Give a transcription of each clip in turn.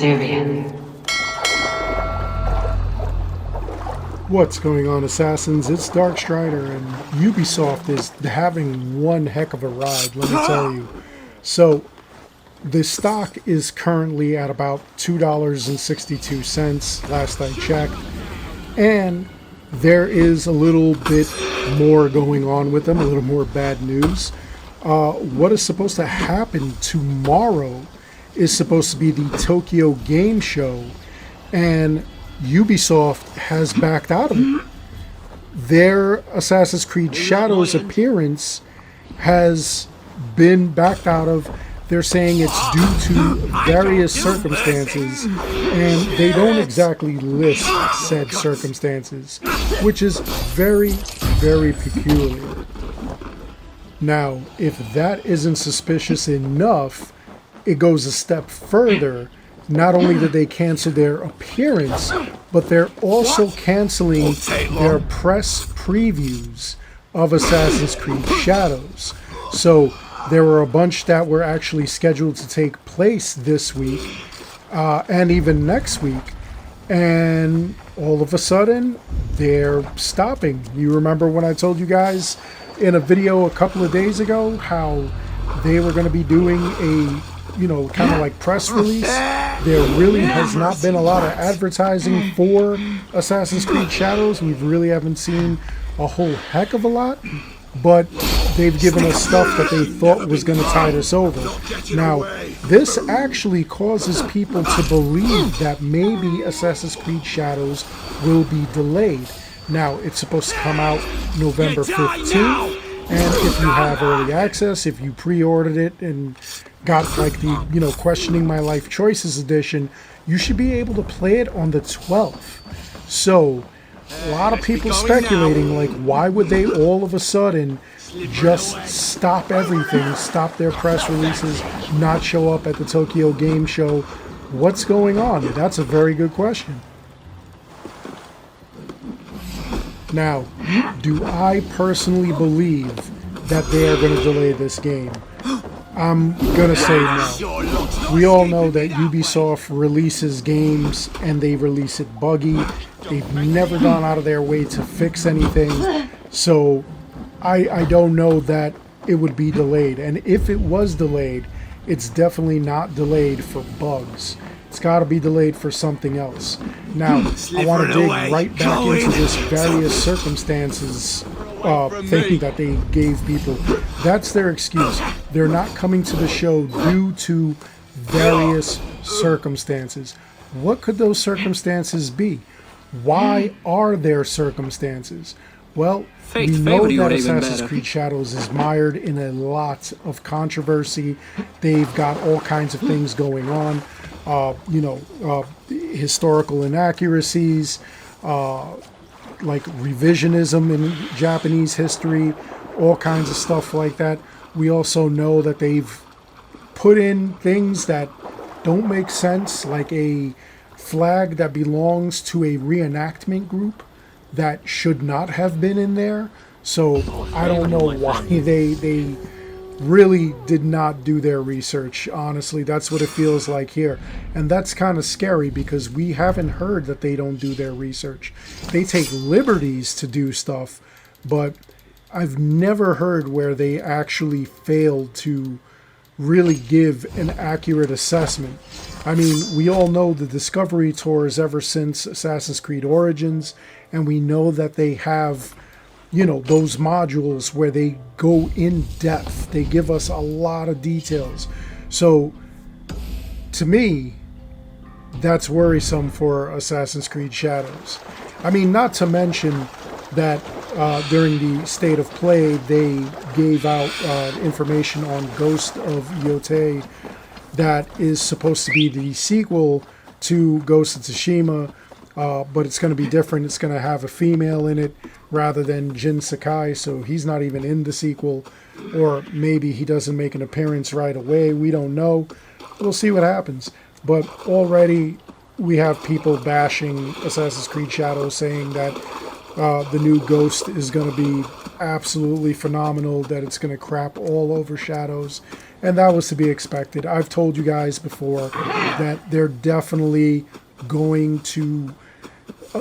Syrian. What's going on, Assassins? It's Dark Strider, and Ubisoft is having one heck of a ride, let me tell you. So, the stock is currently at about $2.62 last I checked, and there is a little bit more going on with them, a little more bad news. What is supposed to happen tomorrow is supposed to be the Tokyo Game Show, and Ubisoft has backed out of it. Their Assassin's Creed Shadows appearance has been backed out of. They're saying it's due to various circumstances, and they don't exactly list said circumstances, which is very, very peculiar. Now, if that isn't suspicious enough, it goes a step further. Not only did they cancel their appearance, but they're also canceling their press previews of Assassin's Creed Shadows. So there were a bunch that were actually scheduled to take place this week and even next week. And all of a sudden, they're stopping. You remember when I told you guys in a video a couple of days ago how they were going to be doing a, kind of like press release? There really has not been a lot of advertising for Assassin's Creed Shadows. We really haven't seen a whole heck of a lot, but they've given us stuff that they thought was going to tide us over. Now, this actually causes people to believe that maybe Assassin's Creed Shadows will be delayed. Now, it's supposed to come out November 15th, and if you have early access, if you pre-ordered it and got like the, Questioning My Life Choices edition, you should be able to play it on the 12th. So, a lot of people speculating, like, why would they all of a sudden just stop everything, stop their press releases, not show up at the Tokyo Game Show? What's going on? That's a very good question. Now, do I personally believe that they are going to delay this game? I'm going to say no. We all know that Ubisoft releases games and they release it buggy. They've never gone out of their way to fix anything. So I don't know that it would be delayed. And if it was delayed, it's definitely not delayed for bugs. It's got to be delayed for something else. Now, I want to dig right back into this various circumstances thing that they gave people. That's their excuse. They're not coming to the show due to various circumstances. What could those circumstances be? Why are there circumstances? Well, we know that Assassin's Creed Shadows is mired in a lot of controversy. They've got all kinds of things going on. Historical inaccuracies, like revisionism in Japanese history, all kinds of stuff like that. We also know that they've put in things that don't make sense, like a flag that belongs to a reenactment group that should not have been in there. So I don't know why they really did not do their research. Honestly, that's what it feels like here. And that's kind of scary because we haven't heard that they don't do their research. They take liberties to do stuff, but I've never heard where they actually failed to really give an accurate assessment. I mean, we all know the Discovery Tours ever since Assassin's Creed Origins, and we know that they have, those modules where they go in depth. They give us a lot of details. So, to me, that's worrisome for Assassin's Creed Shadows. I mean, not to mention that during the State of Play, they gave out information on Ghost of Yotei that is supposed to be the sequel to Ghost of Tsushima, but it's going to be different. It's going to have a female in it rather than Jin Sakai, so he's not even in the sequel, or maybe he doesn't make an appearance right away. We don't know. We'll see what happens. But already we have people bashing Assassin's Creed Shadows, saying that the new Ghost is going to be absolutely phenomenal, that it's going to crap all over Shadows, and that was to be expected. I've told you guys before that they're definitely going to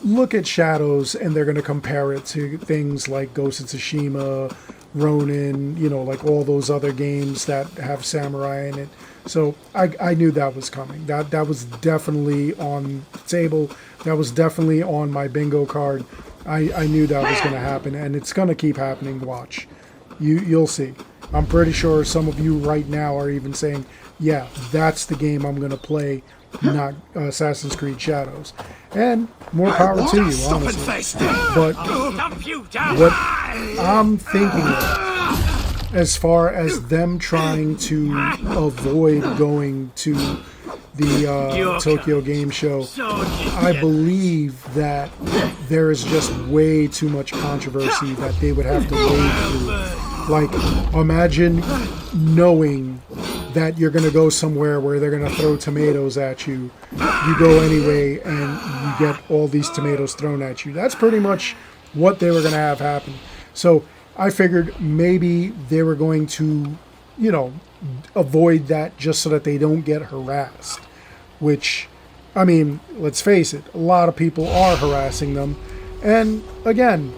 look at Shadows and they're going to compare it to things like Ghost of Tsushima, Ronin, you know, like all those other games that have samurai in it. So I knew that was coming. That was definitely on the table. That was definitely on my bingo card. I knew that was going to happen, and it's going to keep happening. Watch. You'll see. I'm pretty sure some of you right now are even saying, yeah, that's the game I'm going to play, not Assassin's Creed Shadows. And more power to you, honestly. But what I'm thinking of, as far as them trying to avoid going to the Tokyo Game Show, I believe that there is just way too much controversy that they would have to wade through. Like, imagine knowing that you're going to go somewhere where they're going to throw tomatoes at you. You go anyway, and you get all these tomatoes thrown at you. That's pretty much what they were going to have happen. So I figured maybe they were going to, you know, avoid that just so that they don't get harassed. Which, I mean, let's face it, a lot of people are harassing them. And again,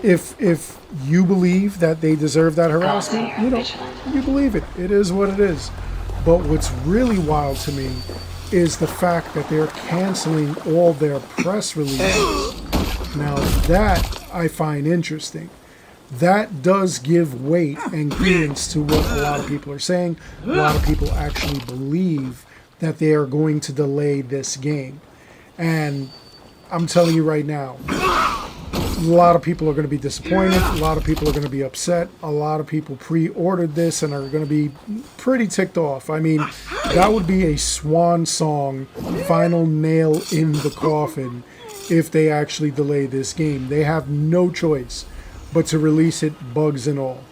if you believe that they deserve that harassment, you know, you believe it. It is what it is. But what's really wild to me is the fact that they're canceling all their press releases. Now that I find interesting. That does give weight and credence to what a lot of people are saying. A lot of people actually believe that they are going to delay this game. And I'm telling you right now, a lot of people are going to be disappointed. A lot of people are going to be upset. A lot of people pre-ordered this and are going to be pretty ticked off. I mean, that would be a swan song, final nail in the coffin if they actually delay this game. They have no choice but to release it bugs and all.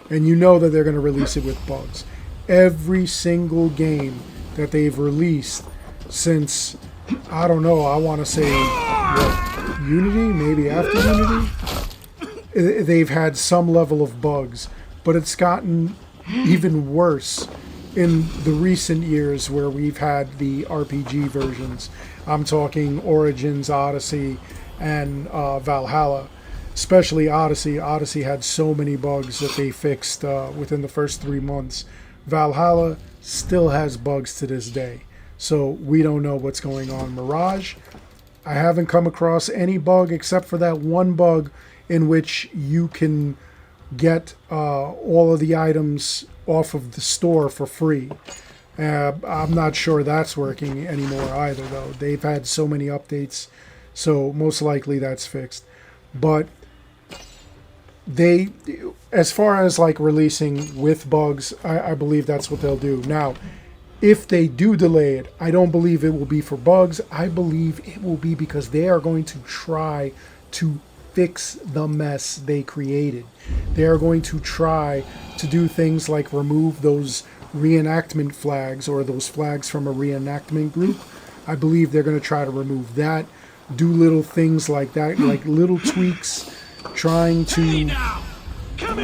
And you know that they're going to release it with bugs. Every single game that they've released since, I don't know, I want to say, what, Unity? Maybe after Unity? They've had some level of bugs, but it's gotten even worse in the recent years where we've had the RPG versions. I'm talking Origins, Odyssey, and Valhalla. Especially Odyssey. Odyssey had so many bugs that they fixed within the first 3 months. Valhalla still has bugs to this day. So we don't know what's going on. Mirage, I haven't come across any bug except for that one bug in which you can get all of the items off of the store for free. I'm not sure that's working anymore either, though. They've had so many updates, so most likely that's fixed. But they, as far as like releasing with bugs, I believe that's what they'll do. Now, if they do delay it, I don't believe it will be for bugs. I believe it will be because they are going to try to fix the mess they created. They are going to try to do things like remove those reenactment flags or those flags from a reenactment group. I believe they're going to try to remove that, do little things like that, like little tweaks, trying to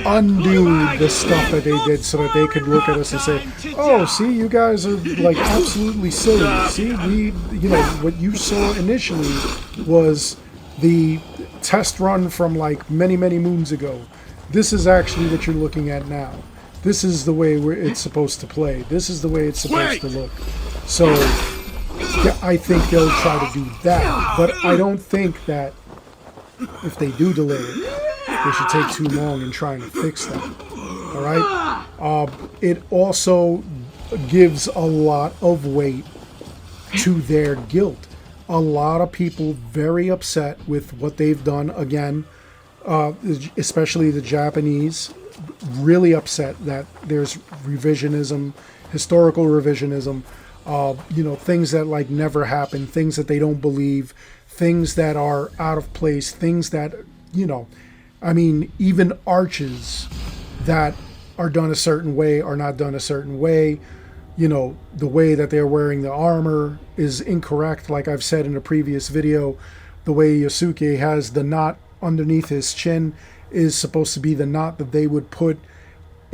undo the stuff that they did so that they could look at us and say, oh, see, you guys are like absolutely silly. See, you know, what you saw initially was the test run from like many, many moons ago. This is actually what you're looking at now. This is the way it's supposed to play. This is the way it's supposed to look. So yeah, I think they'll try to do that. But I don't think that if they do delay it, they should take too long in trying to fix that. All right? It also gives a lot of weight to their guilt. A lot of people very upset with what they've done. Again, especially the Japanese, really upset that there's revisionism, historical revisionism, you know, things that like never happened, things that they don't believe, things that are out of place, things that, you know, I mean, even arches that are done a certain way are not done a certain way. You know, the way that they're wearing the armor is incorrect. Like I've said in a previous video, the way Yosuke has the knot underneath his chin is supposed to be the knot that they would put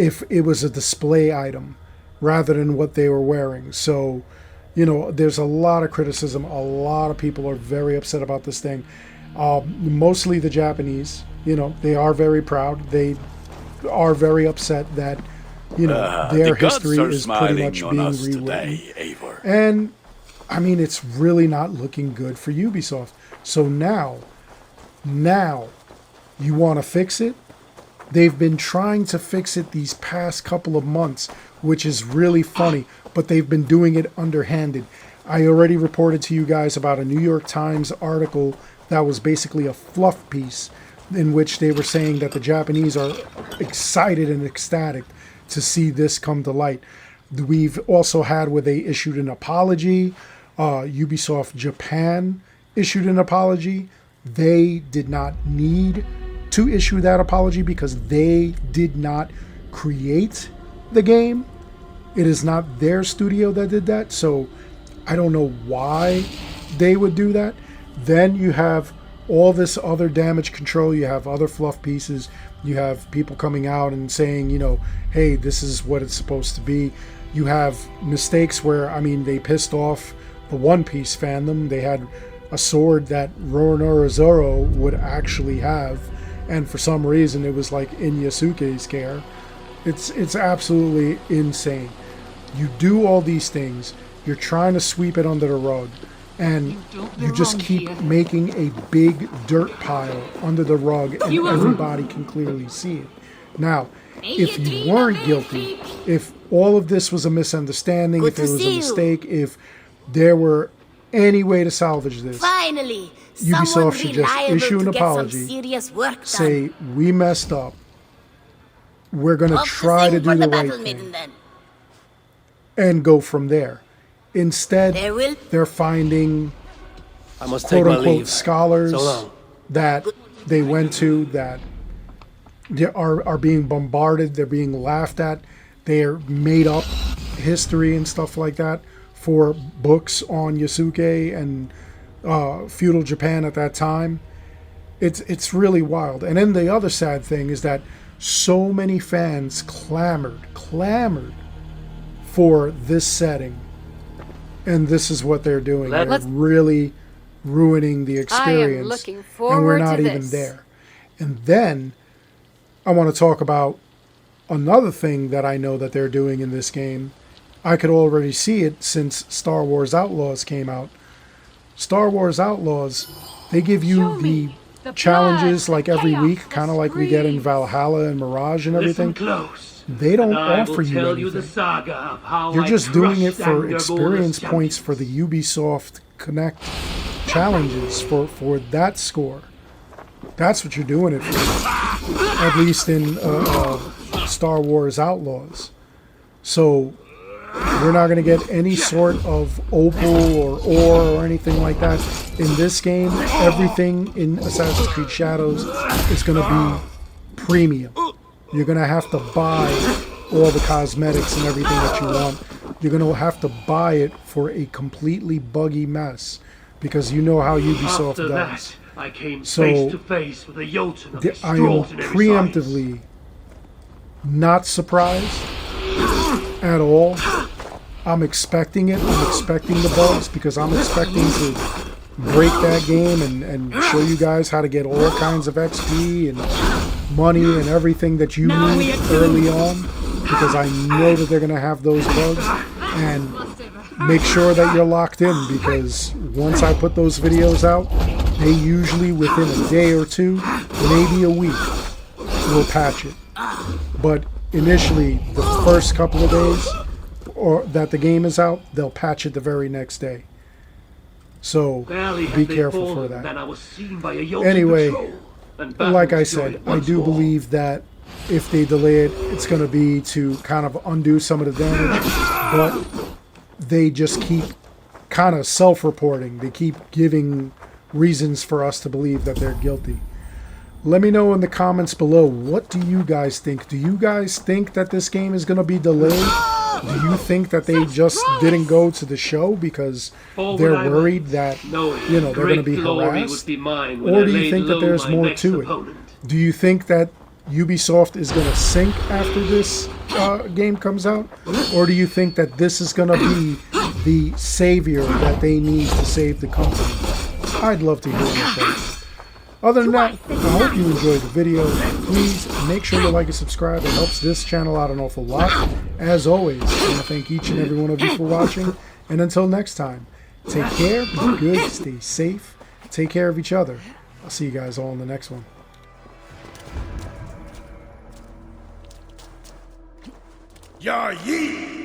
if it was a display item rather than what they were wearing. So, there's a lot of criticism. A lot of people are very upset about this thing. Mostly the Japanese. They are very proud. They are very upset that, their history is pretty much being rewritten. And, I mean, it's really not looking good for Ubisoft. So now, you want to fix it? They've been trying to fix it these past couple of months, which is really funny, but they've been doing it underhanded. I already reported to you guys about a New York Times article that was basically a fluff piece in which they were saying that the Japanese are excited and ecstatic to see this come to light. We've also had where they issued an apology. Ubisoft Japan issued an apology. They did not need to issue that apology because they did not create the game. It is not their studio that did that, so I don't know why they would do that. Then you have all this other damage control. You have other fluff pieces. You have people coming out and saying, hey, this is what it's supposed to be. You have mistakes where, they pissed off the One Piece fandom. They had a sword that Roronoa Zoro would actually have, and for some reason it was like in Yasuke's care. It's absolutely insane. You do all these things, you're trying to sweep it under the rug, and you just keep making a big dirt pile under the rug, and everybody can clearly see it. Now, if you weren't guilty, if all of this was a misunderstanding, if it was a mistake, if there were any way to salvage this, finally, Ubisoft should just issue an apology, say, we messed up, we're going to try to do the right thing, and go from there. Instead, they're finding quote-unquote scholars that they went to that are being bombarded, they're being laughed at, they're made up history and stuff like that for books on Yasuke and feudal Japan at that time. It's really wild. And then the other sad thing is that so many fans clamored for this setting, and this is what they're doing. They're really ruining the experience, looking forward and we're not to even this. there. And then I want to talk about another thing that I know that they're doing in this game. I could already see it since Star Wars Outlaws came out. Star Wars Outlaws, they give you the challenges like every week, kind of like we get in Valhalla and Mirage and everything. They don't offer you anything. You're just doing it for experience points for the Ubisoft Connect challenges, for that score. That's what you're doing it for, at least in Star Wars Outlaws. So we're not going to get any sort of opal or ore or anything like that. In this game, everything in Assassin's Creed Shadows is going to be premium. You're going to have to buy all the cosmetics and everything that you want. You're going to have to buy it for a completely buggy mess, because you know how Ubisoft does. I came So, face to face with a Jotun of I am extraordinary preemptively not surprised at all. I'm expecting it. I'm expecting the bugs, because I'm expecting to break that game and show you guys how to get all kinds of XP and money and everything that you need early on, because I know that they're going to have those bugs. And make sure that you're locked in, because once I put those videos out, they usually within a day or two, maybe a week, will patch it. But initially, the first couple of days or that the game is out, they'll patch it the very next day. So be careful for that. Anyway, like I said, I do believe that if they delay it, it's going to be to kind of undo some of the damage, but they just keep kind of self-reporting. They keep giving reasons for us to believe that they're guilty. Let me know in the comments below, what do you guys think? Do you guys think that this game is going to be delayed? Do you think that they just didn't go to the show because they're worried that, they're going to be harassed? Or do you think that there's more to it? Do you think that Ubisoft is going to sink after this game comes out? Or do you think that this is going to be the savior that they need to save the company? I'd love to hear your thoughts. Other than that, I hope you enjoyed the video. Please make sure you like and subscribe. It helps this channel out an awful lot. As always, I want to thank each and every one of you for watching. And until next time, take care, be good, stay safe, take care of each other. I'll see you guys all in the next one. Yar yee!